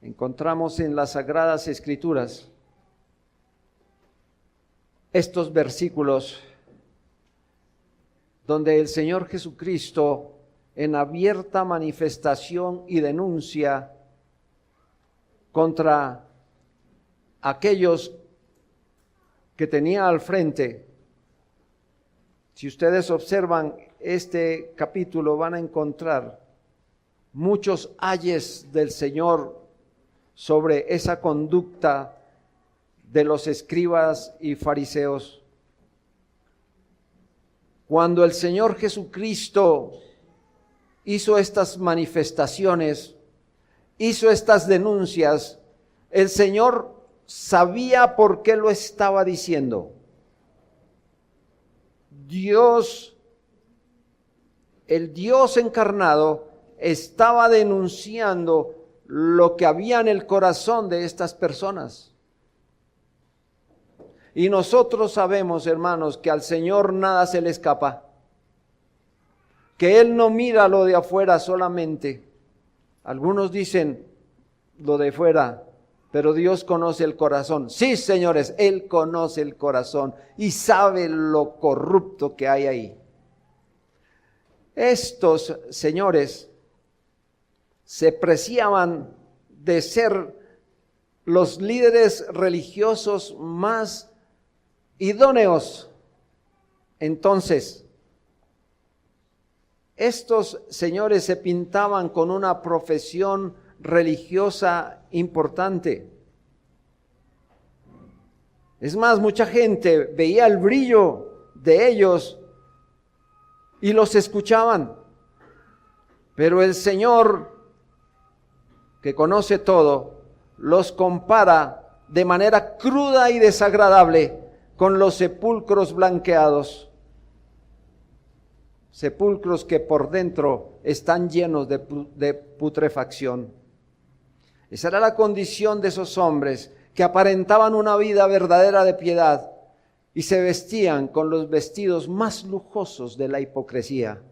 encontramos en las Sagradas Escrituras estos versículos donde el Señor Jesucristo, en abierta manifestación y denuncia contra aquellos que tenía al frente, si ustedes observan este capítulo van a encontrar muchos ayes del Señor sobre esa conducta de los escribas y fariseos. Cuando el Señor Jesucristo hizo estas manifestaciones, hizo estas denuncias, el Señor sabía por qué lo estaba diciendo. Dios, el Dios encarnado, estaba denunciando lo que había en el corazón de estas personas. Y nosotros sabemos, hermanos, que al Señor nada se le escapa, que Él no mira lo de afuera solamente. Algunos dicen lo de fuera, pero Dios conoce el corazón. Sí, señores, Él conoce el corazón y sabe lo corrupto que hay ahí. Estos señores se preciaban de ser los líderes religiosos más idóneos. Entonces, estos señores se pintaban con una profesión religiosa importante. Es más, mucha gente veía el brillo de ellos y los escuchaban. Pero el Señor, que conoce todo, los compara de manera cruda y desagradable con los sepulcros blanqueados. Sepulcros que por dentro están llenos de putrefacción. Esa era la condición de esos hombres que aparentaban una vida verdadera de piedad y se vestían con los vestidos más lujosos de la hipocresía.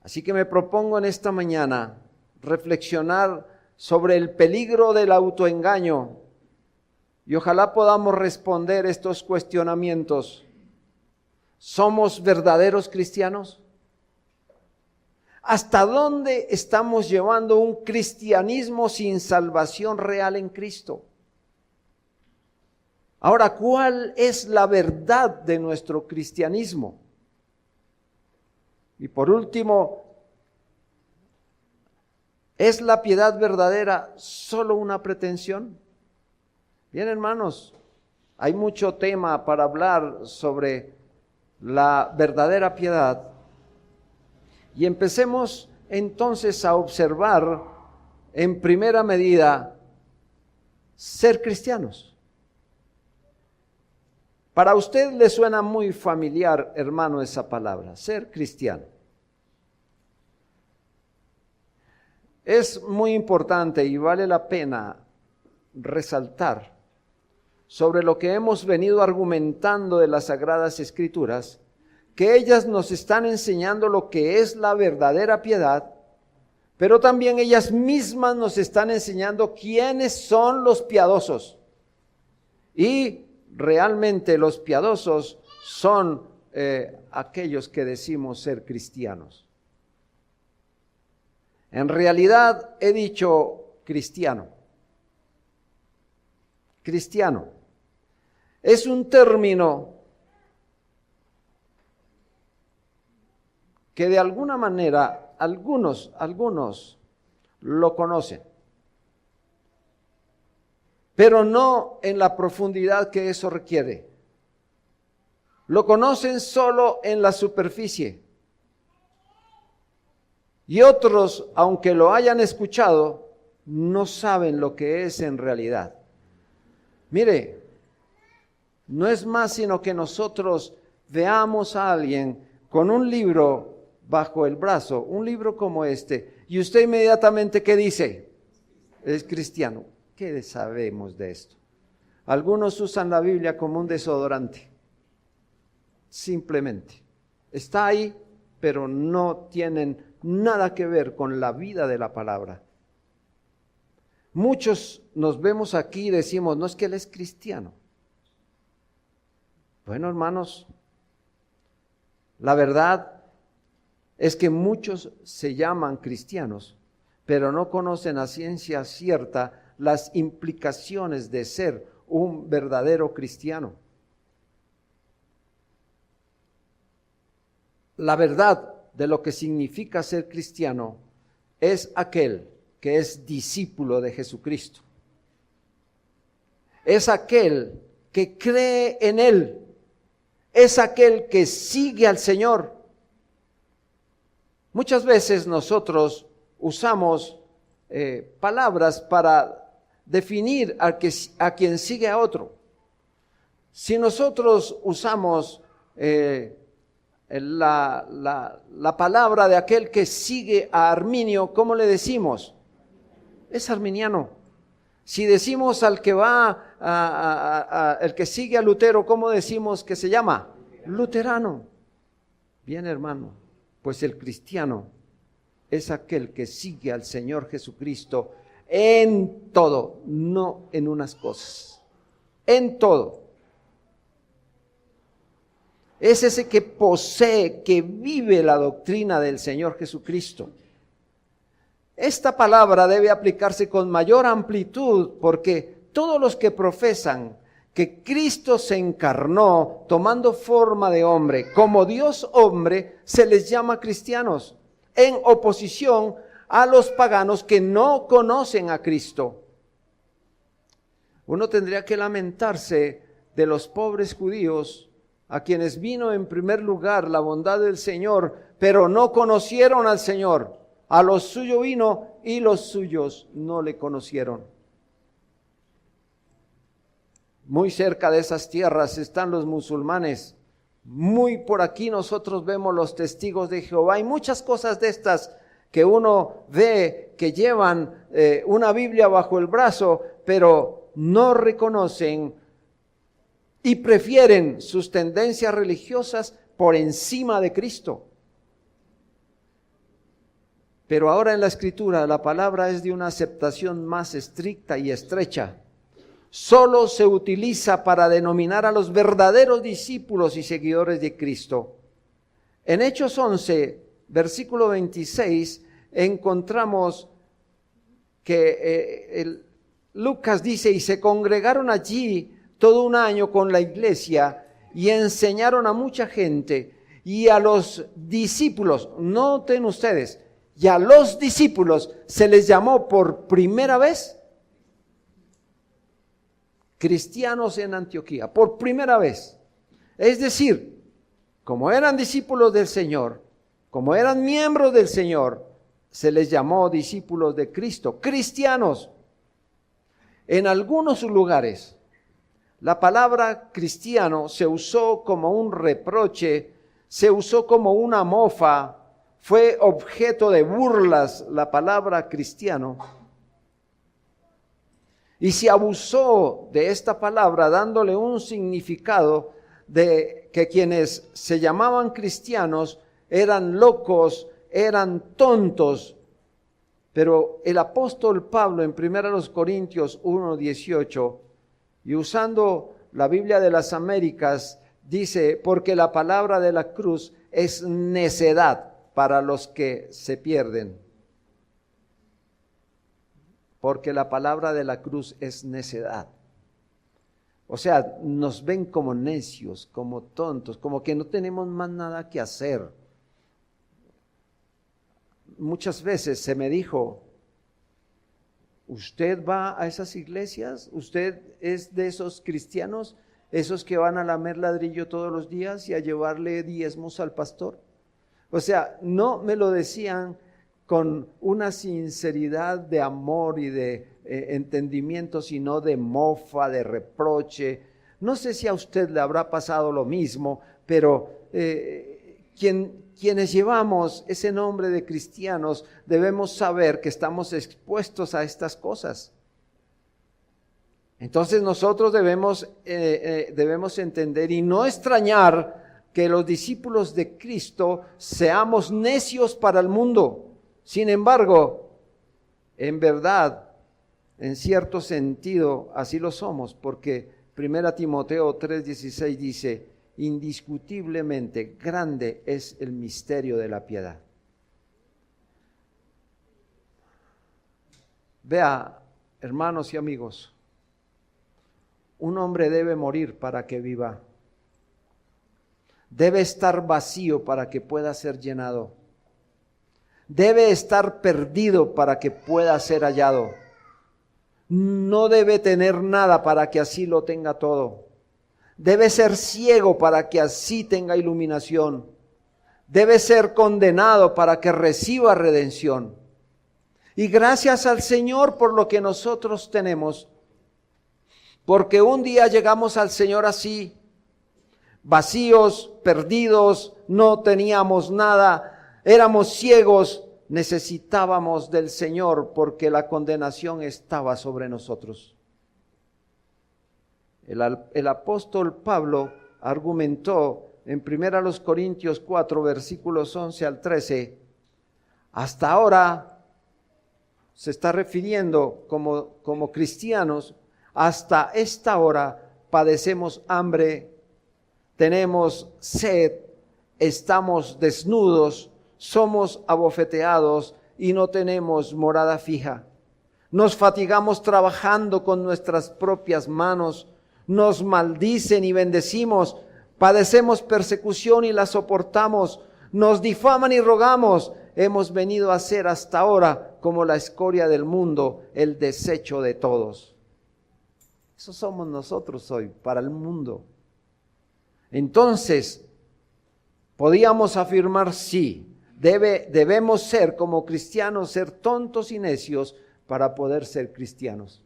Así que me propongo en esta mañana reflexionar sobre el peligro del autoengaño y ojalá podamos responder estos cuestionamientos. ¿Somos verdaderos cristianos? ¿Hasta dónde estamos llevando un cristianismo sin salvación real en Cristo? Ahora, ¿cuál es la verdad de nuestro cristianismo? Y por último, ¿es la piedad verdadera solo una pretensión? Bien, hermanos, hay mucho tema para hablar sobre la verdadera piedad. Y empecemos entonces a observar en primera medida ser cristianos. Para usted le suena muy familiar, hermano, esa palabra, ser cristiano. Es muy importante y vale la pena resaltar sobre lo que hemos venido argumentando de las Sagradas Escrituras, que ellas nos están enseñando lo que es la verdadera piedad, pero también ellas mismas nos están enseñando quiénes son los piadosos. Y realmente los piadosos son aquellos que decimos ser cristianos. En realidad he dicho cristiano. Cristiano es un término que de alguna manera algunos lo conocen, pero no en la profundidad que eso requiere. Lo conocen solo en la superficie. Y otros, aunque lo hayan escuchado, no saben lo que es en realidad. Mire, no es más sino que nosotros veamos a alguien con un libro bajo el brazo, un libro como este, y usted inmediatamente, ¿qué dice? Es cristiano. ¿Qué sabemos de esto? Algunos usan la Biblia como un desodorante. Simplemente. Está ahí, pero no tienen nada que ver con la vida de la palabra. Muchos nos vemos aquí y decimos, no es que él es cristiano. Bueno, hermanos, la verdad es que muchos se llaman cristianos, pero no conocen a ciencia cierta las implicaciones de ser un verdadero cristiano. La verdad de lo que significa ser cristiano es aquel que es discípulo de Jesucristo. Es aquel que cree en Él. Es aquel que sigue al Señor. Muchas veces nosotros usamos palabras para definir a quien sigue a otro. Si nosotros usamos la palabra de aquel que sigue a Arminio, ¿cómo le decimos? Es arminiano. Si decimos al que va, el que sigue a Lutero, ¿cómo decimos que se llama? Luterano. Bien, hermano, pues el cristiano es aquel que sigue al Señor Jesucristo en todo, no en unas cosas, en todo. Es ese que posee, que vive la doctrina del Señor Jesucristo. Esta palabra debe aplicarse con mayor amplitud porque todos los que profesan que Cristo se encarnó tomando forma de hombre, como Dios hombre, se les llama cristianos, en oposición a los paganos que no conocen a Cristo. Uno tendría que lamentarse de los pobres judíos a quienes vino en primer lugar la bondad del Señor, pero no conocieron al Señor. A los suyos vino y los suyos no le conocieron. Muy cerca de esas tierras están los musulmanes. Muy por aquí nosotros vemos los testigos de Jehová. Hay muchas cosas de estas que uno ve que llevan una Biblia bajo el brazo, pero no reconocen y prefieren sus tendencias religiosas por encima de Cristo. Pero ahora en la Escritura la palabra es de una aceptación más estricta y estrecha. Solo se utiliza para denominar a los verdaderos discípulos y seguidores de Cristo. En Hechos 11, versículo 26, encontramos que Lucas dice, y se congregaron allí todo un año con la iglesia y enseñaron a mucha gente y a los discípulos, noten ustedes, y a los discípulos se les llamó por primera vez cristianos en Antioquía, por primera vez. Es decir, como eran discípulos del Señor, como eran miembros del Señor, se les llamó discípulos de Cristo, cristianos. En algunos lugares, la palabra cristiano se usó como un reproche, se usó como una mofa, fue objeto de burlas la palabra cristiano. Y se abusó de esta palabra dándole un significado de que quienes se llamaban cristianos eran locos, eran tontos. Pero el apóstol Pablo en 1 Corintios 1:18 y usando la Biblia de las Américas dice, porque la palabra de la cruz es necedad para los que se pierden. Porque la palabra de la cruz es necedad. O sea, nos ven como necios, como tontos, como que no tenemos más nada que hacer. Muchas veces se me dijo, ¿usted va a esas iglesias? ¿Usted es de esos cristianos? ¿Esos que van a lamer ladrillo todos los días y a llevarle diezmos al pastor? O sea, no me lo decían con una sinceridad de amor y de entendimiento, sino de mofa, de reproche. No sé si a usted le habrá pasado lo mismo, pero quienes llevamos ese nombre de cristianos debemos saber que estamos expuestos a estas cosas. Entonces nosotros debemos entender y no extrañar que los discípulos de Cristo seamos necios para el mundo. Sin embargo, en verdad, En cierto sentido, así lo somos, porque 1 Timoteo 3:16 dice, indiscutiblemente grande es el misterio de la piedad. Vea, hermanos y amigos, un hombre debe morir para que viva. Debe estar vacío para que pueda ser llenado. Debe estar perdido para que pueda ser hallado. No debe tener nada para que así lo tenga todo. Debe ser ciego para que así tenga iluminación. Debe ser condenado para que reciba redención. Y gracias al Señor por lo que nosotros tenemos. Porque un día llegamos al Señor así, vacíos, perdidos, no teníamos nada, éramos ciegos. Necesitábamos del Señor porque la condenación estaba sobre nosotros. El apóstol Pablo argumentó en 1 Corintios 4, versículos 11 al 13, hasta ahora, se está refiriendo como cristianos, hasta esta hora padecemos hambre, tenemos sed, estamos desnudos, somos abofeteados y no tenemos morada fija. Nos fatigamos trabajando con nuestras propias manos, nos maldicen y bendecimos, padecemos persecución y la soportamos, nos difaman y rogamos. Hemos venido a ser hasta ahora como la escoria del mundo, el desecho de todos. Eso somos nosotros hoy para el mundo. Entonces, podíamos afirmar sí. Debemos ser como cristianos, ser tontos y necios para poder ser cristianos.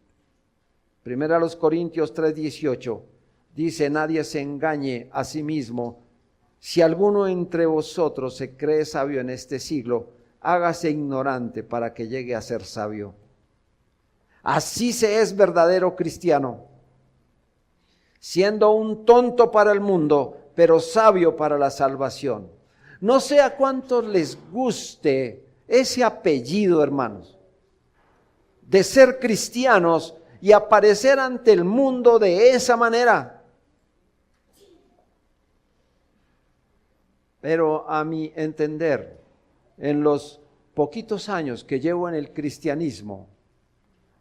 1 Corintios 3:18 dice, nadie se engañe a sí mismo. Si alguno entre vosotros se cree sabio en este siglo, hágase ignorante para que llegue a ser sabio. Así se es verdadero cristiano, siendo un tonto para el mundo, pero sabio para la salvación. No sé a cuántos les guste ese apellido, hermanos, de ser cristianos y aparecer ante el mundo de esa manera. Pero a mi entender, en los poquitos años que llevo en el cristianismo,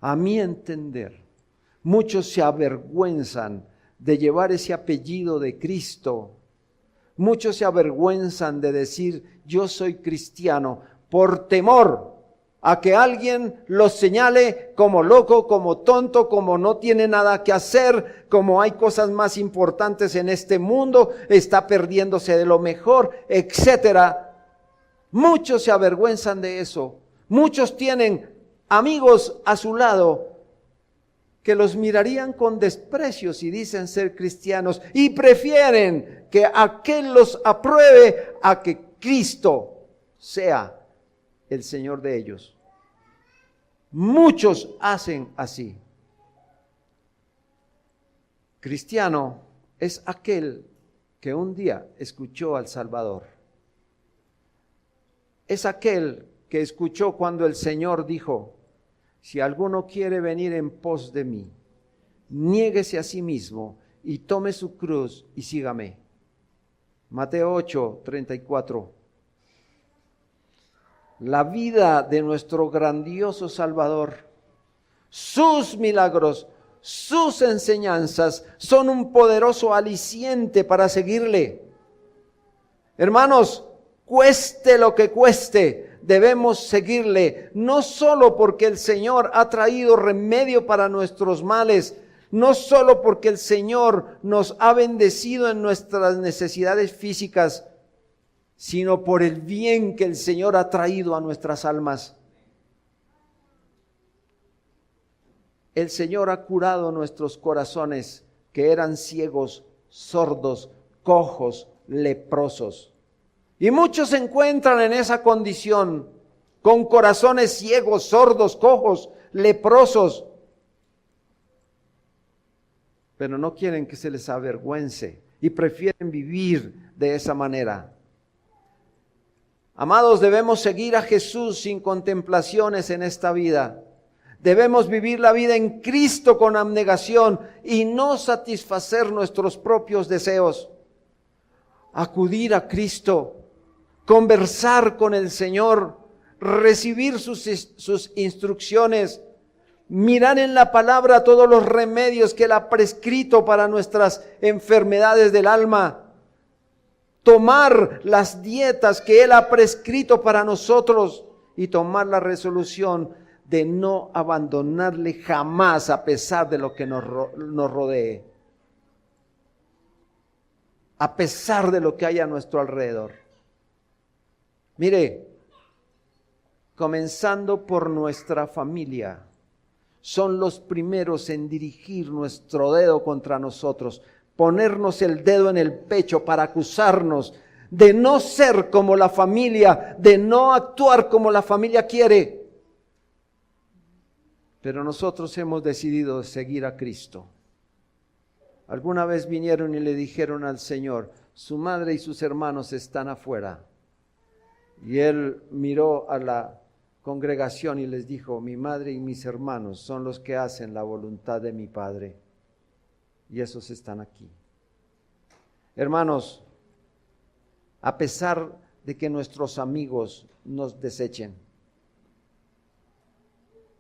a mi entender, muchos se avergüenzan de llevar ese apellido de Cristo. Muchos se avergüenzan de decir, yo soy cristiano, por temor a que alguien los señale como loco, como tonto, como no tiene nada que hacer, como hay cosas más importantes en este mundo, está perdiéndose de lo mejor, etcétera. Muchos se avergüenzan de eso. Muchos tienen amigos a su lado que los mirarían con desprecio si dicen ser cristianos y prefieren que aquel los apruebe a que Cristo sea el Señor de ellos. Muchos hacen así. Cristiano es aquel que un día escuchó al Salvador. Es aquel que escuchó cuando el Señor dijo, si alguno quiere venir en pos de mí, niéguese a sí mismo y tome su cruz y sígame. Mateo 8:34. La vida de nuestro grandioso Salvador, sus milagros, sus enseñanzas son un poderoso aliciente para seguirle. Hermanos, cueste lo que cueste, debemos seguirle, no solo porque el Señor ha traído remedio para nuestros males, no solo porque el Señor nos ha bendecido en nuestras necesidades físicas, sino por el bien que el Señor ha traído a nuestras almas. El Señor ha curado nuestros corazones que eran ciegos, sordos, cojos, leprosos. Y muchos se encuentran en esa condición, con corazones ciegos, sordos, cojos, leprosos. Pero no quieren que se les avergüence y prefieren vivir de esa manera. Amados, debemos seguir a Jesús sin contemplaciones en esta vida. Debemos vivir la vida en Cristo con abnegación y no satisfacer nuestros propios deseos. Acudir a Cristo, conversar con el Señor, recibir sus instrucciones, mirar en la palabra todos los remedios que Él ha prescrito para nuestras enfermedades del alma, tomar las dietas que Él ha prescrito para nosotros y tomar la resolución de no abandonarle jamás a pesar de lo que nos rodee, a pesar de lo que hay a nuestro alrededor. Mire, comenzando por nuestra familia, son los primeros en dirigir nuestro dedo contra nosotros, ponernos el dedo en el pecho para acusarnos de no ser como la familia, de no actuar como la familia quiere. Pero nosotros hemos decidido seguir a Cristo. Alguna vez vinieron y le dijeron al Señor, su madre y sus hermanos están afuera. Y Él miró a la congregación y les dijo, mi madre y mis hermanos son los que hacen la voluntad de mi Padre. Y esos están aquí. Hermanos, a pesar de que nuestros amigos nos desechen,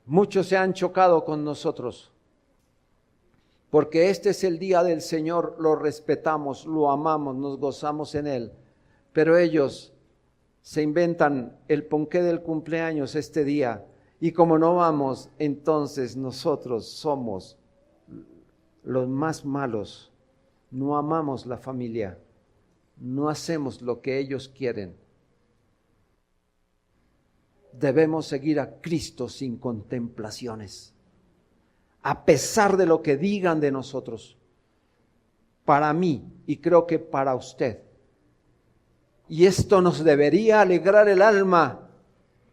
muchos se han chocado con nosotros, porque este es el día del Señor, lo respetamos, lo amamos, nos gozamos en Él, pero ellos se inventan el ponqué del cumpleaños este día, y como no vamos, entonces nosotros somos los más malos, no amamos la familia, no hacemos lo que ellos quieren. Debemos seguir a Cristo sin contemplaciones, a pesar de lo que digan de nosotros. Para mí, y creo que para usted, y esto nos debería alegrar el alma,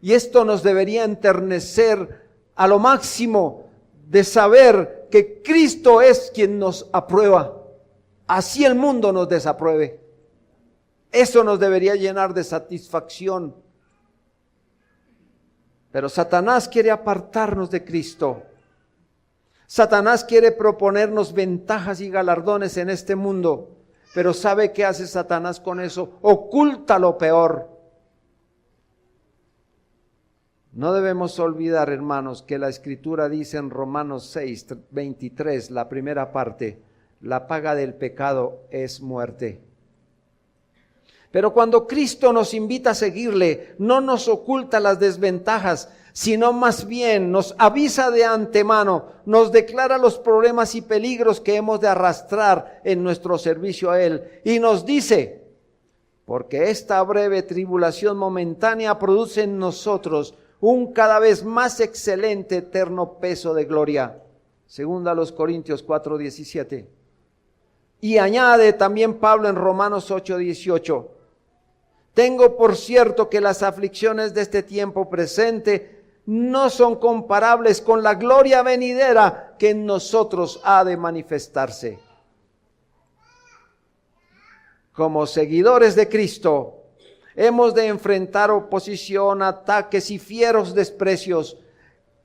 y esto nos debería enternecer a lo máximo de saber que Cristo es quien nos aprueba, así el mundo nos desapruebe. Eso nos debería llenar de satisfacción. Pero Satanás quiere apartarnos de Cristo. Satanás quiere proponernos ventajas y galardones en este mundo. Pero ¿sabe qué hace Satanás con eso? Oculta lo peor. No debemos olvidar, hermanos, que la Escritura dice en Romanos 6, 23, la primera parte, la paga del pecado es muerte. Pero cuando Cristo nos invita a seguirle, no nos oculta las desventajas, sino más bien nos avisa de antemano, nos declara los problemas y peligros que hemos de arrastrar en nuestro servicio a Él. Y nos dice, porque esta breve tribulación momentánea produce en nosotros un cada vez más excelente eterno peso de gloria. Segunda a los Corintios 4:17. Y añade también Pablo en Romanos 8:18. Tengo por cierto que las aflicciones de este tiempo presente no son comparables con la gloria venidera que en nosotros ha de manifestarse. Como seguidores de Cristo, hemos de enfrentar oposición, ataques y fieros desprecios,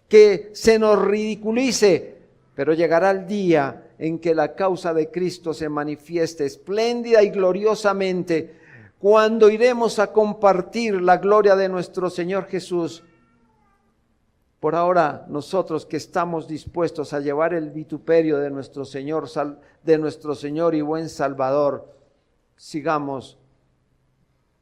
que se nos ridiculice, pero llegará el día en que la causa de Cristo se manifieste espléndida y gloriosamente, cuando iremos a compartir la gloria de nuestro Señor Jesús. Por ahora, nosotros que estamos dispuestos a llevar el vituperio de nuestro Señor y buen Salvador, sigamos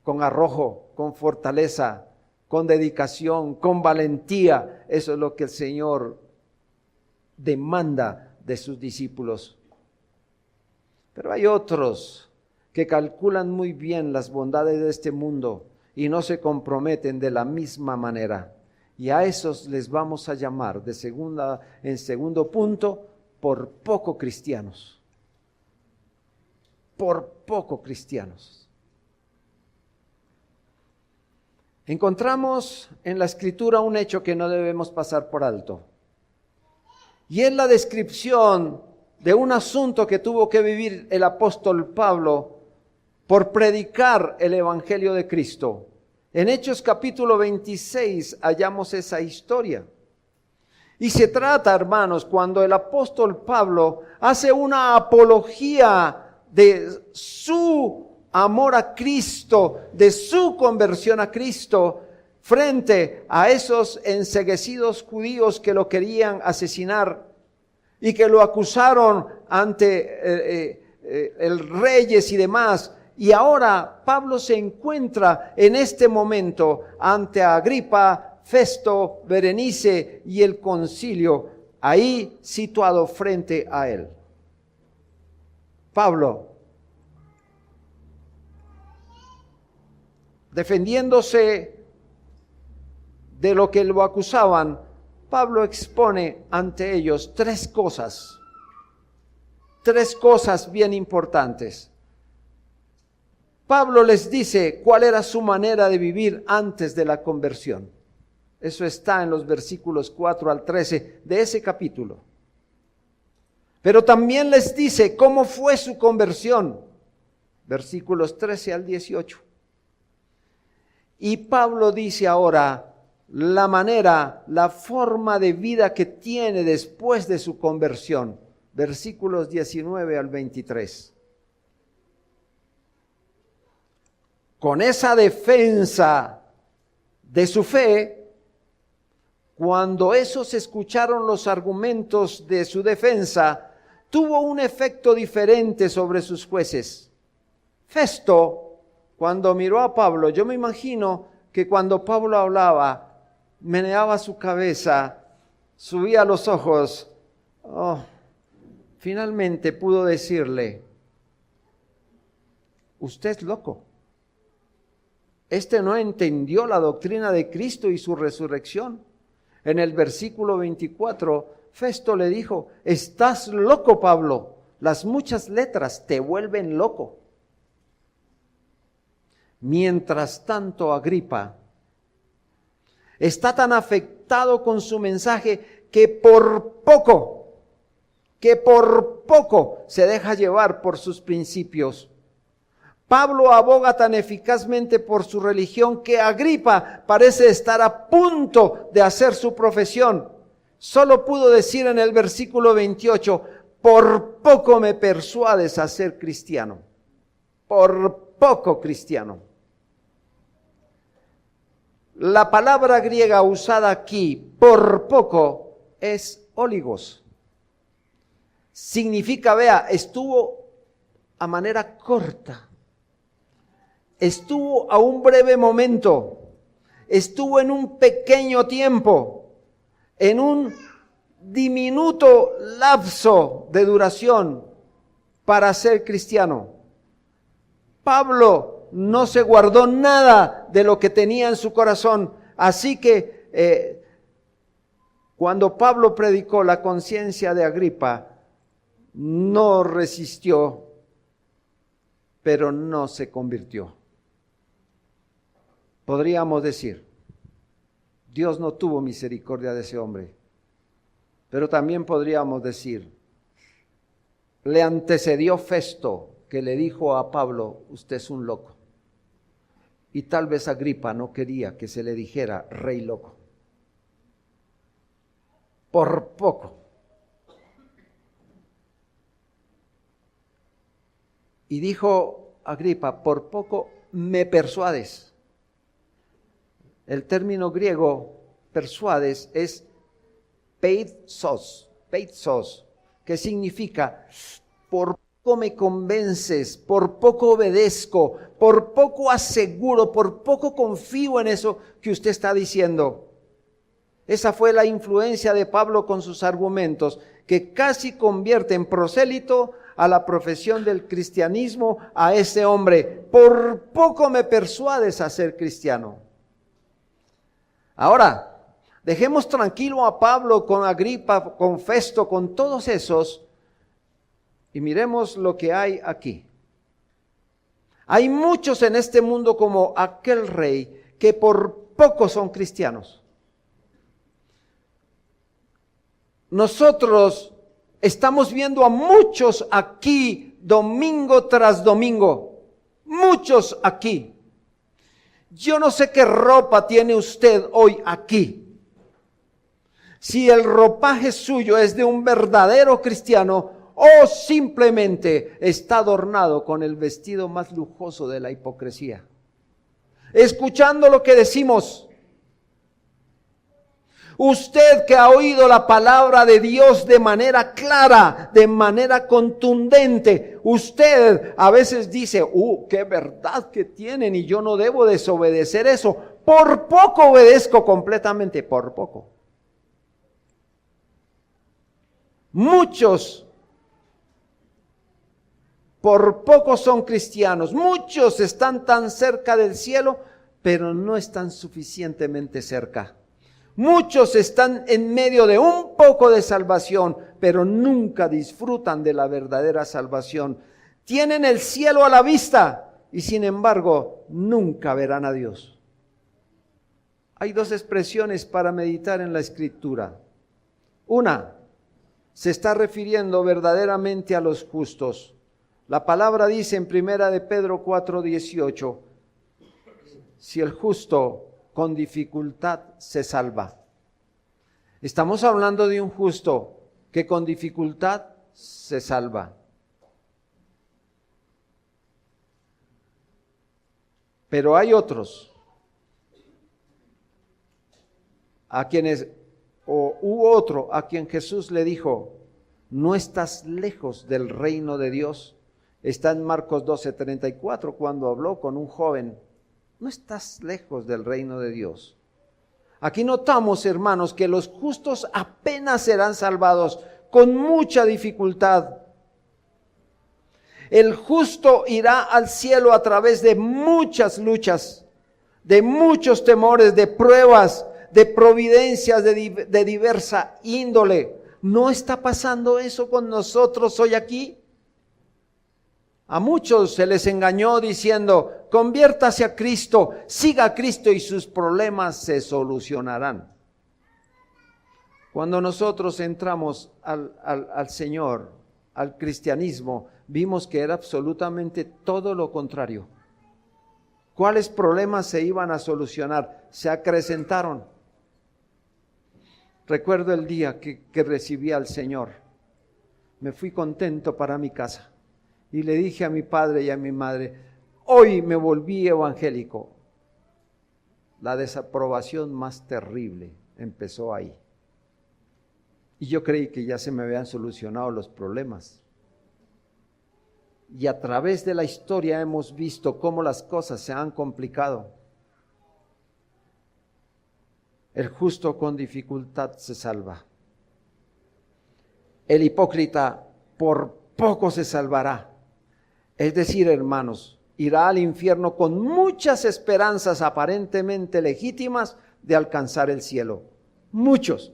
con arrojo, con fortaleza, con dedicación, con valentía. Eso es lo que el Señor demanda de sus discípulos. Pero hay otros que calculan muy bien las bondades de este mundo y no se comprometen de la misma manera. Y a esos les vamos a llamar en segundo punto, por poco cristianos. Por poco cristianos. Encontramos en la Escritura un hecho que no debemos pasar por alto. Y es la descripción de un asunto que tuvo que vivir el apóstol Pablo por predicar el Evangelio de Cristo. En Hechos capítulo 26 hallamos esa historia. Y se trata, hermanos, cuando el apóstol Pablo hace una apología de su amor a Cristo, de su conversión a Cristo, frente a esos enceguecidos judíos que lo querían asesinar y que lo acusaron ante el reyes y demás. Y ahora Pablo se encuentra en este momento ante Agripa, Festo, Berenice y el concilio, ahí situado frente a él. Pablo, defendiéndose de lo que lo acusaban, Pablo expone ante ellos tres cosas bien importantes. Pablo les dice cuál era su manera de vivir antes de la conversión. Eso está en los versículos 4 al 13 de ese capítulo. Pero también les dice cómo fue su conversión. Versículos 13 al 18. Y Pablo dice ahora la manera, la forma de vida que tiene después de su conversión. Versículos 19 al 23. Con esa defensa de su fe, cuando esos escucharon los argumentos de su defensa, tuvo un efecto diferente sobre sus jueces. Festo, cuando miró a Pablo, yo me imagino que cuando Pablo hablaba, meneaba su cabeza, subía los ojos. Finalmente pudo decirle: usted es loco. Este no entendió la doctrina de Cristo y su resurrección. En el versículo 24, Festo le dijo: estás loco, Pablo. Las muchas letras te vuelven loco. Mientras tanto, Agripa está tan afectado con su mensaje que por poco se deja llevar por sus principios. Pablo aboga tan eficazmente por su religión que Agripa parece estar a punto de hacer su profesión. Solo pudo decir en el versículo 28, por poco me persuades a ser cristiano. Por poco cristiano. La palabra griega usada aquí, por poco, es óligos. Significa, vea, estuvo a manera corta. Estuvo a un breve momento, estuvo en un pequeño tiempo, en un diminuto lapso de duración para ser cristiano. Pablo no se guardó nada de lo que tenía en su corazón, así que cuando Pablo predicó, la conciencia de Agripa no resistió, pero no se convirtió. Podríamos decir, Dios no tuvo misericordia de ese hombre, pero también podríamos decir, le antecedió Festo, que le dijo a Pablo: usted es un loco. Y tal vez Agripa no quería que se le dijera rey loco. Por poco. Y dijo Agripa: por poco me persuades. El término griego persuades es peitsos, que significa por poco me convences, por poco obedezco, por poco aseguro, por poco confío en eso que usted está diciendo. Esa fue la influencia de Pablo con sus argumentos, que casi convierte en prosélito a la profesión del cristianismo a ese hombre. Por poco me persuades a ser cristiano. Ahora, dejemos tranquilo a Pablo con Agripa, con Festo, con todos esos, y miremos lo que hay aquí. Hay muchos en este mundo como aquel rey que por poco son cristianos. Nosotros estamos viendo a muchos aquí domingo tras domingo, muchos aquí. Yo no sé qué ropa tiene usted hoy aquí. si el ropaje suyo es de un verdadero cristiano o simplemente está adornado con el vestido más lujoso de la hipocresía. Escuchando lo que decimos, usted que ha oído la palabra de Dios de manera clara, de manera contundente, usted a veces dice, qué verdad que tienen y yo no debo desobedecer eso. Por poco obedezco completamente, por poco. Muchos, por poco son cristianos, muchos están tan cerca del cielo, pero no están suficientemente cerca. Muchos están en medio de un poco de salvación, pero nunca disfrutan de la verdadera salvación. Tienen el cielo a la vista y sin embargo nunca verán a Dios. Hay dos expresiones para meditar en la Escritura. Una, se está refiriendo verdaderamente a los justos. La palabra dice en 1 de Pedro 4:18, si el justo con dificultad se salva. Estamos hablando de un justo que con dificultad se salva. Pero hay otro a quien Jesús le dijo, no estás lejos del reino de Dios. Está en Marcos 12:34 cuando habló con un joven. No estás lejos del reino de Dios. Aquí notamos, hermanos, que los justos apenas serán salvados con mucha dificultad. El justo irá al cielo a través de muchas luchas, de muchos temores, de pruebas, de providencias de diversa índole. ¿No está pasando eso con nosotros hoy aquí? A muchos se les engañó diciendo, conviértase a Cristo, siga a Cristo y sus problemas se solucionarán. Cuando nosotros entramos al Señor, al cristianismo, vimos que era absolutamente todo lo contrario. ¿Cuáles problemas se iban a solucionar? Se acrecentaron. Recuerdo el día que recibí al Señor. Me fui contento para mi casa. Y le dije a mi padre y a mi madre, hoy me volví evangélico. La desaprobación más terrible empezó ahí. Y yo creí que ya se me habían solucionado los problemas. Y a través de la historia hemos visto cómo las cosas se han complicado. El justo con dificultad se salva. El hipócrita por poco se salvará. Es decir, hermanos, irá al infierno con muchas esperanzas aparentemente legítimas de alcanzar el cielo. Muchos.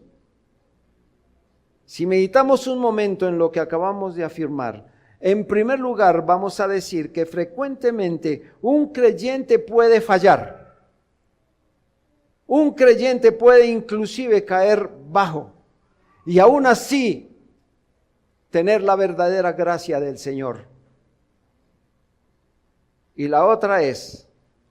Si meditamos un momento en lo que acabamos de afirmar, en primer lugar vamos a decir que frecuentemente un creyente puede fallar. Un creyente puede inclusive caer bajo y aún así tener la verdadera gracia del Señor. Y la otra es,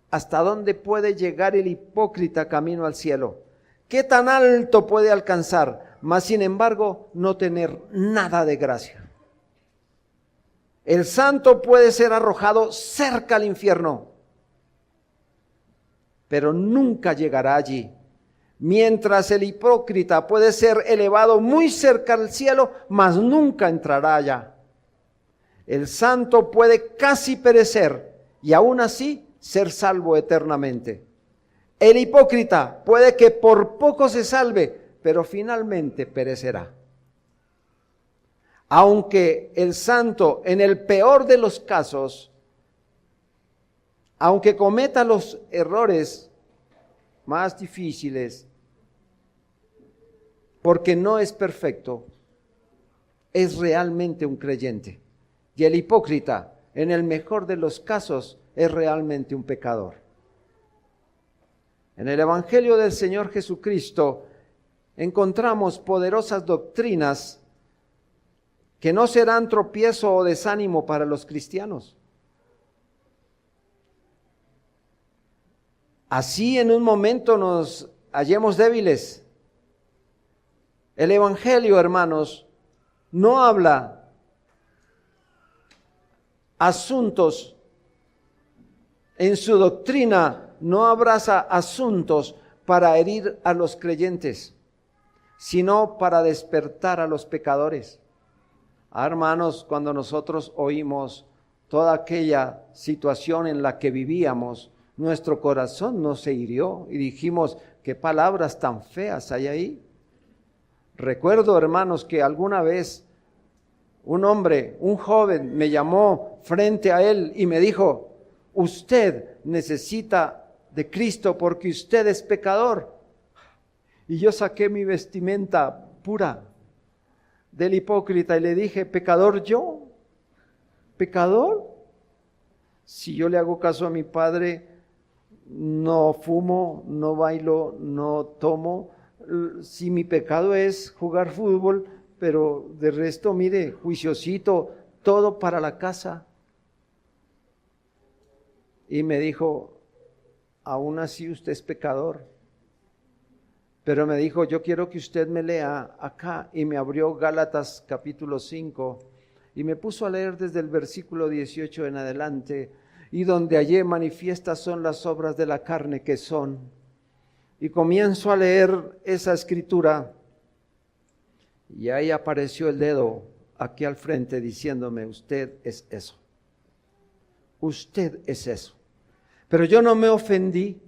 ¿hasta dónde puede llegar el hipócrita camino al cielo? ¿Qué tan alto puede alcanzar, mas sin embargo no tener nada de gracia? El santo puede ser arrojado cerca al infierno, pero nunca llegará allí. Mientras el hipócrita puede ser elevado muy cerca al cielo, mas nunca entrará allá. El santo puede casi perecer y aún así ser salvo eternamente. El hipócrita puede que por poco se salve, pero finalmente perecerá. Aunque el santo, en el peor de los casos, aunque cometa los errores más difíciles, porque no es perfecto, es realmente un creyente. Y el hipócrita, en el mejor de los casos, es realmente un pecador. En el Evangelio del Señor Jesucristo encontramos poderosas doctrinas que no serán tropiezo o desánimo para los cristianos. Así en un momento nos hallemos débiles, El Evangelio, hermanos, no habla asuntos en su doctrina, no abraza asuntos para herir a los creyentes, sino para despertar a los pecadores. Hermanos, cuando nosotros oímos toda aquella situación en la que vivíamos, nuestro corazón no se hirió y dijimos, ¿qué palabras tan feas hay ahí? Recuerdo, hermanos, que alguna vez un hombre, un joven, me llamó frente a él y me dijo, usted necesita de Cristo porque usted es pecador. Y yo saqué mi vestimenta pura del hipócrita y le dije, ¿pecador yo? ¿Pecador? Si yo le hago caso a mi padre, no fumo, no bailo, no tomo. Si mi pecado es jugar fútbol, pero de resto, mire, juiciosito, todo para la casa. Y me dijo, aún así usted es pecador. Pero me dijo, yo quiero que usted me lea acá. Y me abrió Gálatas capítulo 5 y me puso a leer desde el versículo 18 en adelante. Y donde hallé manifiestas son las obras de la carne que son. Y comienzo a leer esa escritura. Y ahí apareció el dedo aquí al frente diciéndome, usted es eso. Usted es eso. Pero yo no me ofendí,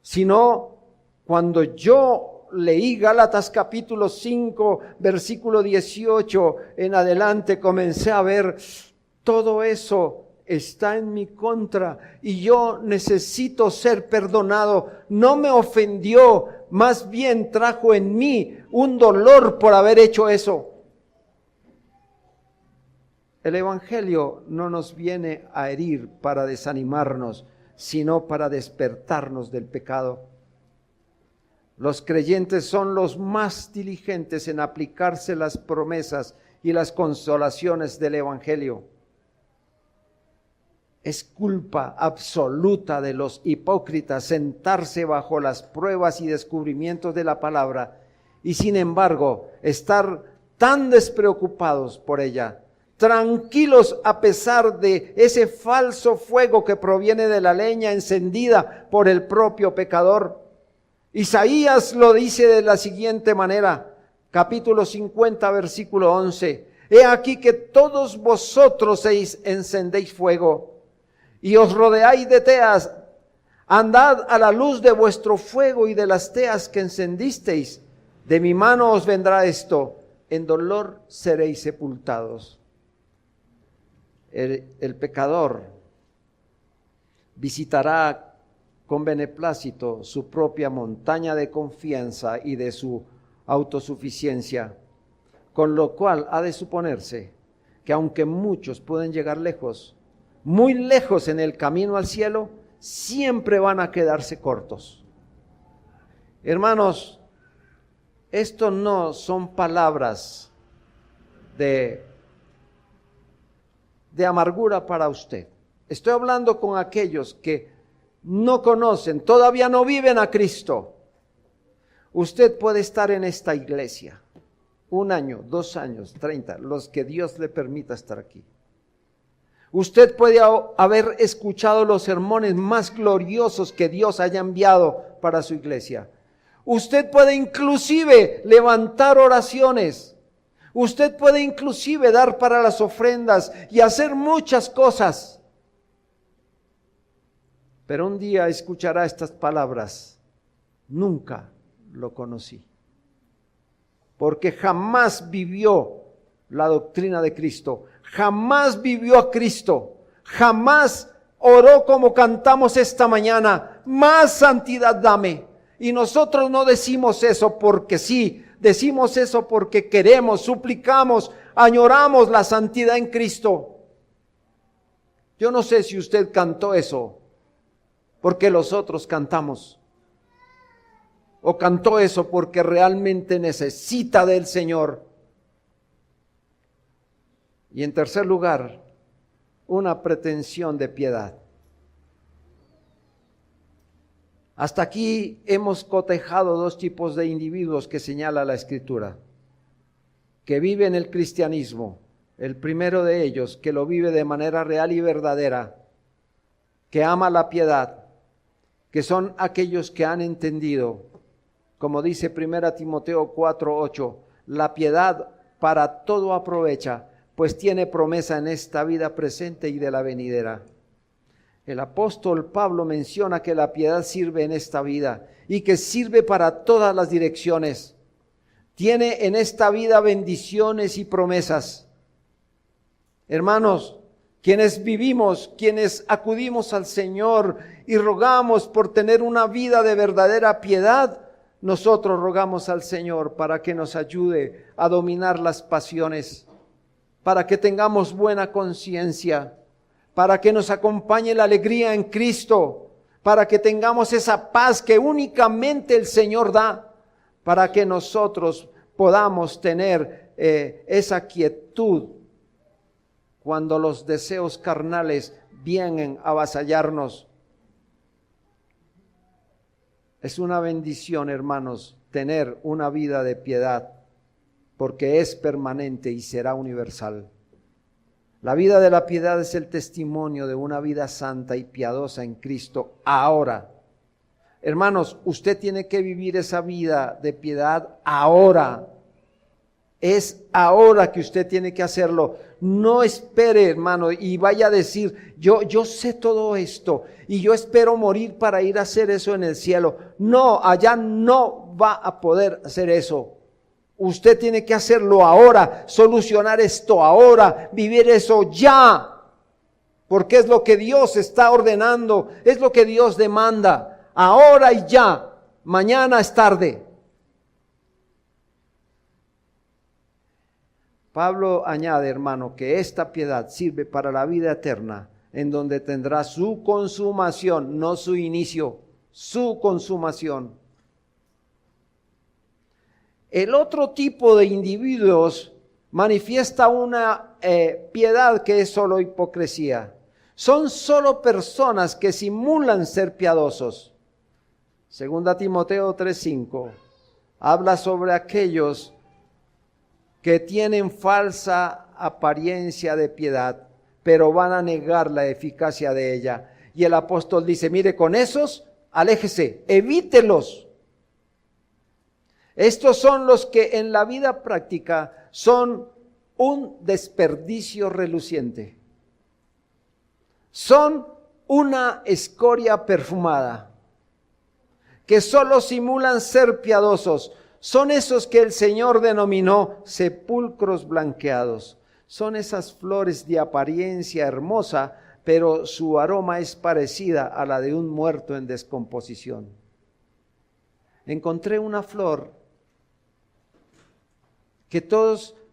sino cuando yo leí Gálatas capítulo 5, versículo 18 en adelante, comencé a ver todo eso está en mi contra y yo necesito ser perdonado. No me ofendió, más bien trajo en mí un dolor por haber hecho eso. El Evangelio no nos viene a herir para desanimarnos, sino para despertarnos del pecado. Los creyentes son los más diligentes en aplicarse las promesas y las consolaciones del Evangelio. Es culpa absoluta de los hipócritas sentarse bajo las pruebas y descubrimientos de la palabra y sin embargo estar tan despreocupados por ella, tranquilos a pesar de ese falso fuego que proviene de la leña encendida por el propio pecador. Isaías lo dice de la siguiente manera, capítulo 50, versículo 11. He aquí que todos vosotros encendéis fuego y os rodeáis de teas. Andad a la luz de vuestro fuego y de las teas que encendisteis. De mi mano os vendrá esto, en dolor seréis sepultados. El pecador visitará con beneplácito su propia montaña de confianza y de su autosuficiencia, con lo cual ha de suponerse que aunque muchos pueden llegar lejos, muy lejos en el camino al cielo, siempre van a quedarse cortos. Hermanos, esto no son palabras de amargura para usted. Estoy hablando con aquellos que no conocen, todavía no viven a Cristo. Usted puede estar en esta iglesia 1 año, 2 años, 30, los que Dios le permita estar aquí. Usted puede haber escuchado los sermones más gloriosos que Dios haya enviado para su iglesia. Usted puede inclusive levantar oraciones. Usted puede inclusive dar para las ofrendas y hacer muchas cosas. Pero un día escuchará estas palabras: nunca lo conocí. Porque jamás vivió la doctrina de Cristo, jamás vivió a Cristo, jamás oró como cantamos esta mañana: más santidad dame. Y nosotros no decimos eso porque sí, decimos eso porque queremos, suplicamos, añoramos la santidad en Cristo. Yo no sé si usted cantó eso porque los otros cantamos, o cantó eso porque realmente necesita del Señor. Y en tercer lugar, una pretensión de piedad. Hasta aquí hemos cotejado dos tipos de individuos que señala la Escritura, que viven el cristianismo. El primero de ellos, que lo vive de manera real y verdadera, que ama la piedad, que son aquellos que han entendido, como dice 1 Timoteo 4:8, la piedad para todo aprovecha, pues tiene promesa en esta vida presente y de la venidera. El apóstol Pablo menciona que la piedad sirve en esta vida y que sirve para todas las direcciones. Tiene en esta vida bendiciones y promesas. Hermanos, quienes vivimos, quienes acudimos al Señor y rogamos por tener una vida de verdadera piedad, nosotros rogamos al Señor para que nos ayude a dominar las pasiones, para que tengamos buena conciencia, para que nos acompañe la alegría en Cristo, para que tengamos esa paz que únicamente el Señor da, para que nosotros podamos tener esa quietud cuando los deseos carnales vienen a avasallarnos. Es una bendición, hermanos, tener una vida de piedad, porque es permanente y será universal. La vida de la piedad es el testimonio de una vida santa y piadosa en Cristo ahora. Hermanos, usted tiene que vivir esa vida de piedad ahora. Es ahora que usted tiene que hacerlo. No espere, hermano, y vaya a decir, yo sé todo esto y yo espero morir para ir a hacer eso en el cielo. No, allá no va a poder hacer eso. Usted tiene que hacerlo ahora, solucionar esto ahora, vivir eso ya, porque es lo que Dios está ordenando, es lo que Dios demanda, ahora y ya, mañana es tarde. Pablo añade, hermano, que esta piedad sirve para la vida eterna, en donde tendrá su consumación, no su inicio, su consumación. El otro tipo de individuos manifiesta una piedad que es solo hipocresía. Son solo personas que simulan ser piadosos. 2 Timoteo 3:5 habla sobre aquellos que tienen falsa apariencia de piedad, pero van a negar la eficacia de ella. Y el apóstol dice, mire, con esos, aléjese, evítelos. Estos son los que en la vida práctica son un desperdicio reluciente. Son una escoria perfumada, que solo simulan ser piadosos. Son esos que el Señor denominó sepulcros blanqueados. Son esas flores de apariencia hermosa, pero su aroma es parecida a la de un muerto en descomposición. Encontré una flor que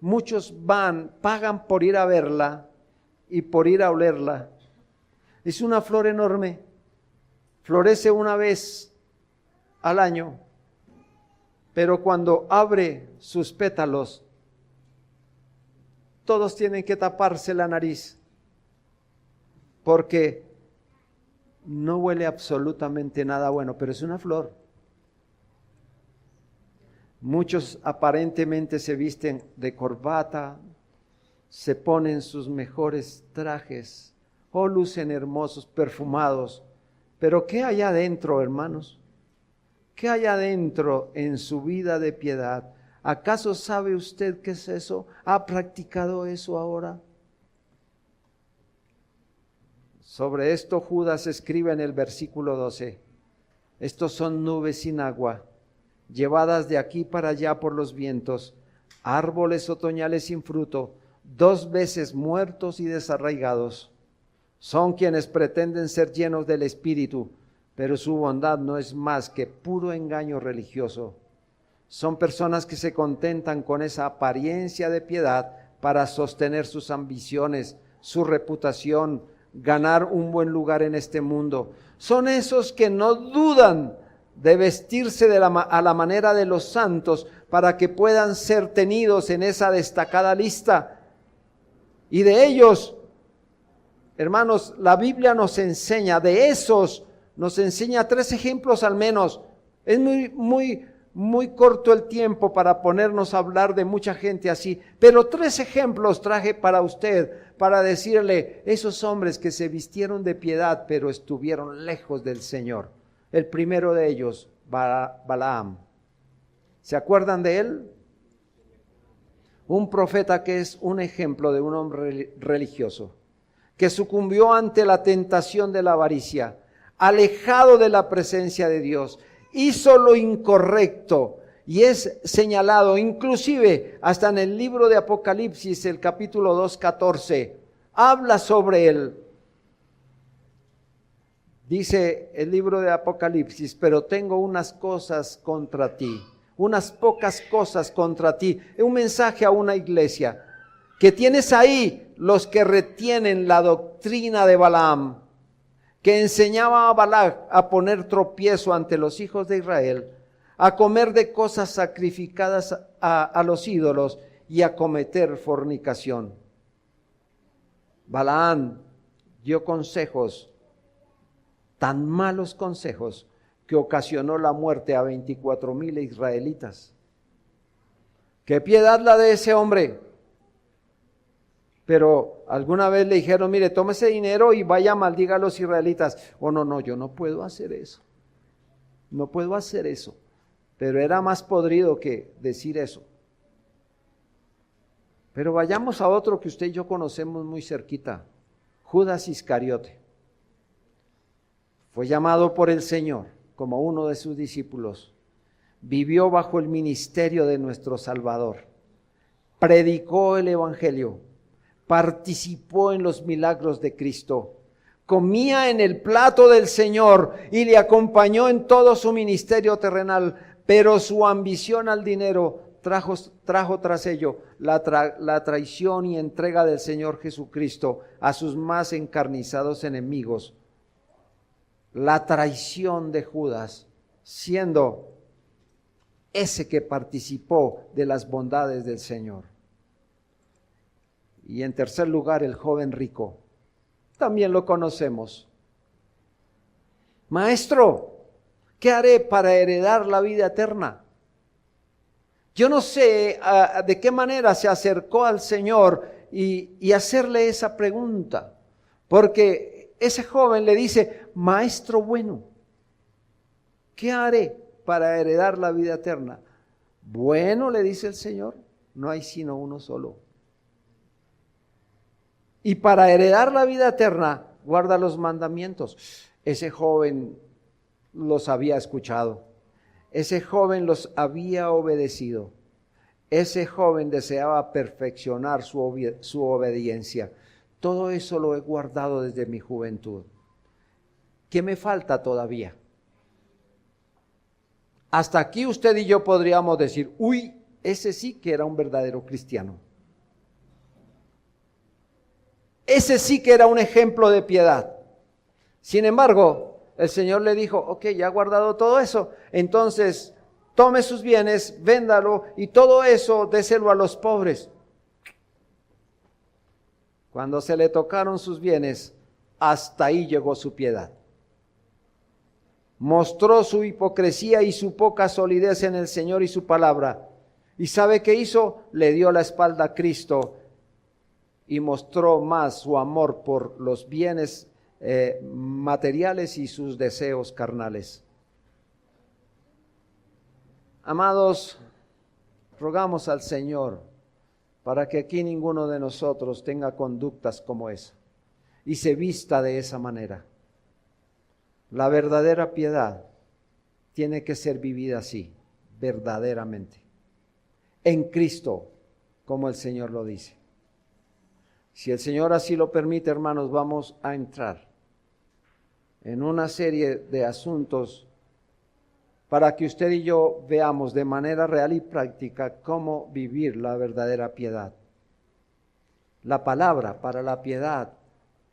muchos pagan por ir a verla y por ir a olerla. Es una flor enorme, florece una vez al año, pero cuando abre sus pétalos, todos tienen que taparse la nariz, porque no huele absolutamente nada bueno, pero es una flor. Muchos aparentemente se visten de corbata, se ponen sus mejores trajes, o lucen hermosos, perfumados. Pero ¿qué hay adentro, hermanos? ¿Qué hay adentro en su vida de piedad? ¿Acaso sabe usted qué es eso? ¿Ha practicado eso ahora? Sobre esto Judas escribe en el versículo 12. Estos son nubes sin agua, llevadas de aquí para allá por los vientos, árboles otoñales sin fruto, 2 veces muertos y desarraigados. Son quienes pretenden ser llenos del Espíritu, pero su bondad no es más que puro engaño religioso. Son personas que se contentan con esa apariencia de piedad para sostener sus ambiciones, su reputación, ganar un buen lugar en este mundo. Son esos que no dudan de vestirse a la manera de los santos para que puedan ser tenidos en esa destacada lista. Y de ellos, hermanos, la Biblia nos enseña, de esos nos enseña 3 ejemplos al menos. Es muy corto el tiempo para ponernos a hablar de mucha gente así, pero 3 ejemplos traje para usted, para decirle, esos hombres que se vistieron de piedad, pero estuvieron lejos del Señor. El primero de ellos, Balaam. ¿Se acuerdan de él? Un profeta que es un ejemplo de un hombre religioso, que sucumbió ante la tentación de la avaricia, alejado de la presencia de Dios, hizo lo incorrecto y es señalado, inclusive hasta en el libro de Apocalipsis, el capítulo 2:14, habla sobre él. Dice el libro de Apocalipsis, pero tengo unas cosas contra ti, unas pocas cosas contra ti. Es un mensaje a una iglesia, que tienes ahí los que retienen la doctrina de Balaam, que enseñaba a Balac a poner tropiezo ante los hijos de Israel, a comer de cosas sacrificadas a los ídolos y a cometer fornicación. Balaam dio consejos, tan malos consejos, que ocasionó la muerte a 24,000 israelitas. ¡Qué piedad la de ese hombre! Pero alguna vez le dijeron, mire, tome ese dinero y vaya, maldiga a los israelitas. Oh, no, yo no puedo hacer eso. No puedo hacer eso. Pero era más podrido que decir eso. Pero vayamos a otro que usted y yo conocemos muy cerquita. Judas Iscariote. Fue llamado por el Señor como uno de sus discípulos. Vivió bajo el ministerio de nuestro Salvador. Predicó el Evangelio. Participó en los milagros de Cristo, comía en el plato del Señor y le acompañó en todo su ministerio terrenal, pero su ambición al dinero trajo tras ello la traición y entrega del Señor Jesucristo a sus más encarnizados enemigos. La traición de Judas, siendo ese que participó de las bondades del Señor. Y en tercer lugar, el joven rico. También lo conocemos. Maestro, ¿qué haré para heredar la vida eterna? Yo no sé de qué manera se acercó al Señor y hacerle esa pregunta. Porque ese joven le dice, maestro bueno, ¿qué haré para heredar la vida eterna? Bueno, le dice el Señor, no hay sino uno solo. Y para heredar la vida eterna, guarda los mandamientos. Ese joven los había escuchado. Ese joven los había obedecido. Ese joven deseaba perfeccionar su obediencia. Todo eso lo he guardado desde mi juventud. ¿Qué me falta todavía? Hasta aquí usted y yo podríamos decir, uy, ese sí que era un verdadero cristiano. Ese sí que era un ejemplo de piedad. Sin embargo, el Señor le dijo, ok, ya ha guardado todo eso, entonces tome sus bienes, véndalo y todo eso déselo a los pobres. Cuando se le tocaron sus bienes, hasta ahí llegó su piedad. Mostró su hipocresía y su poca solidez en el Señor y su palabra. ¿Y sabe qué hizo? Le dio la espalda a Cristo y mostró más su amor por los bienes materiales y sus deseos carnales. Amados, rogamos al Señor para que aquí ninguno de nosotros tenga conductas como esa y se vista de esa manera. La verdadera piedad tiene que ser vivida así, verdaderamente, en Cristo, como el Señor lo dice. Si el Señor así lo permite, hermanos, vamos a entrar en una serie de asuntos para que usted y yo veamos de manera real y práctica cómo vivir la verdadera piedad. La palabra para la piedad,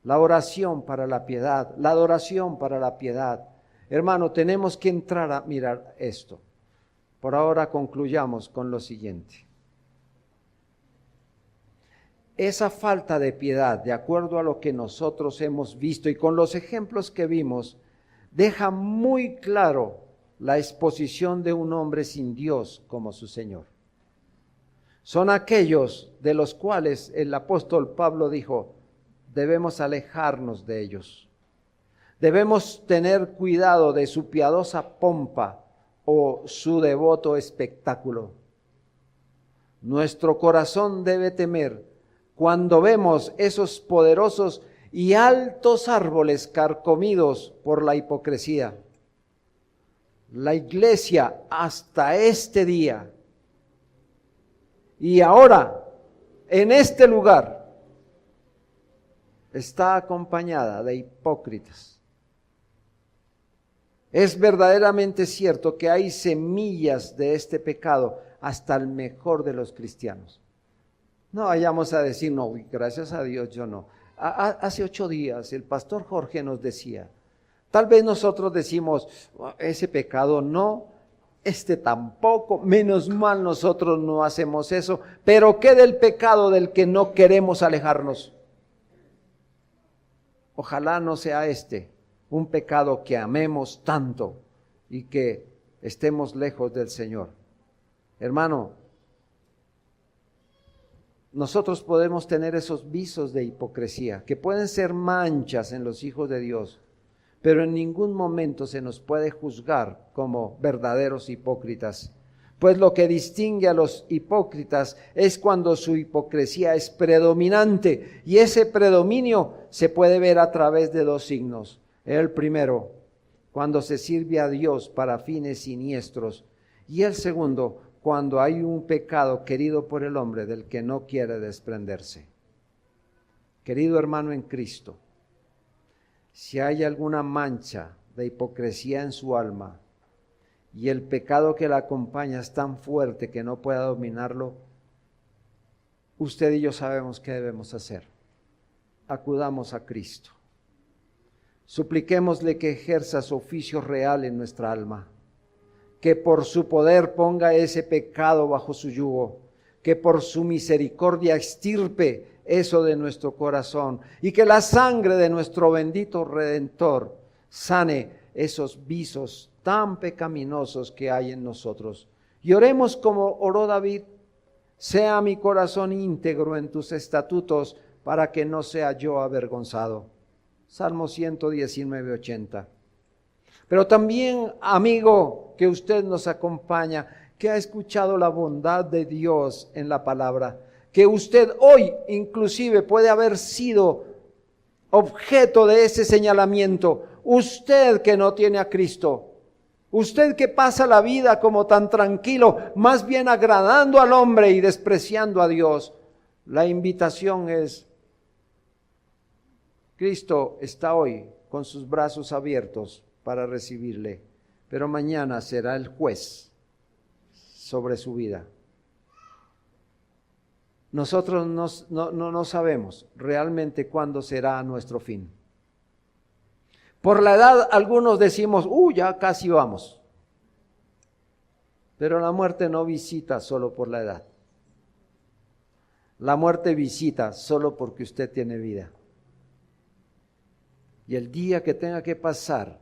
la oración para la piedad, la adoración para la piedad. Hermano, tenemos que entrar a mirar esto. Por ahora concluyamos con lo siguiente. Esa falta de piedad, de acuerdo a lo que nosotros hemos visto y con los ejemplos que vimos, deja muy claro la exposición de un hombre sin Dios como su Señor. Son aquellos de los cuales el apóstol Pablo dijo, debemos alejarnos de ellos. Debemos tener cuidado de su piadosa pompa o su devoto espectáculo. Nuestro corazón debe temer cuando vemos esos poderosos y altos árboles carcomidos por la hipocresía. La iglesia hasta este día y ahora en este lugar está acompañada de hipócritas. Es verdaderamente cierto que hay semillas de este pecado hasta el mejor de los cristianos. No vayamos a decir, no, gracias a Dios yo no. Hace 8 días el pastor Jorge nos decía, tal vez nosotros decimos, ese pecado no, este tampoco, menos mal nosotros no hacemos eso, pero ¿qué del pecado del que no queremos alejarnos? Ojalá no sea este un pecado que amemos tanto y que estemos lejos del Señor. Hermano, nosotros podemos tener esos visos de hipocresía que pueden ser manchas en los hijos de Dios, pero en ningún momento se nos puede juzgar como verdaderos hipócritas, pues lo que distingue a los hipócritas es cuando su hipocresía es predominante, y ese predominio se puede ver a través de 2 signos. El primero, cuando se sirve a Dios para fines siniestros, y el segundo, cuando hay un pecado querido por el hombre del que no quiere desprenderse. Querido hermano en Cristo, si hay alguna mancha de hipocresía en su alma y el pecado que la acompaña es tan fuerte que no pueda dominarlo, usted y yo sabemos qué debemos hacer. Acudamos a Cristo. Supliquémosle que ejerza su oficio real en nuestra alma, que por su poder ponga ese pecado bajo su yugo, que por su misericordia extirpe eso de nuestro corazón y que la sangre de nuestro bendito Redentor sane esos visos tan pecaminosos que hay en nosotros. Y oremos como oró David: sea mi corazón íntegro en tus estatutos para que no sea yo avergonzado. Salmo 119, 80. Pero también, amigo, que usted nos acompaña, que ha escuchado la bondad de Dios en la palabra, que usted hoy inclusive puede haber sido objeto de ese señalamiento. Usted que no tiene a Cristo, usted que pasa la vida como tan tranquilo, más bien agradando al hombre y despreciando a Dios. La invitación es: Cristo está hoy con sus brazos abiertos para recibirle, pero mañana será el juez sobre su vida. Nosotros no sabemos realmente cuándo será nuestro fin. Por la edad algunos decimos, ya casi vamos. Pero la muerte no visita solo por la edad. La muerte visita solo porque usted tiene vida. Y el día que tenga que pasar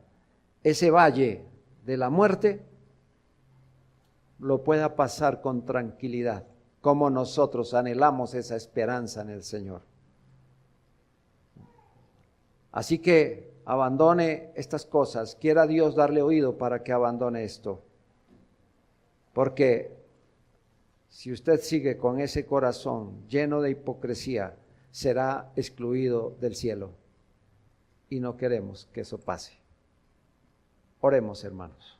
ese valle de la muerte, lo pueda pasar con tranquilidad, como nosotros anhelamos esa esperanza en el Señor. Así que abandone estas cosas, quiera Dios darle oído para que abandone esto. Porque si usted sigue con ese corazón lleno de hipocresía, será excluido del cielo. Y no queremos que eso pase. Oremos, hermanos.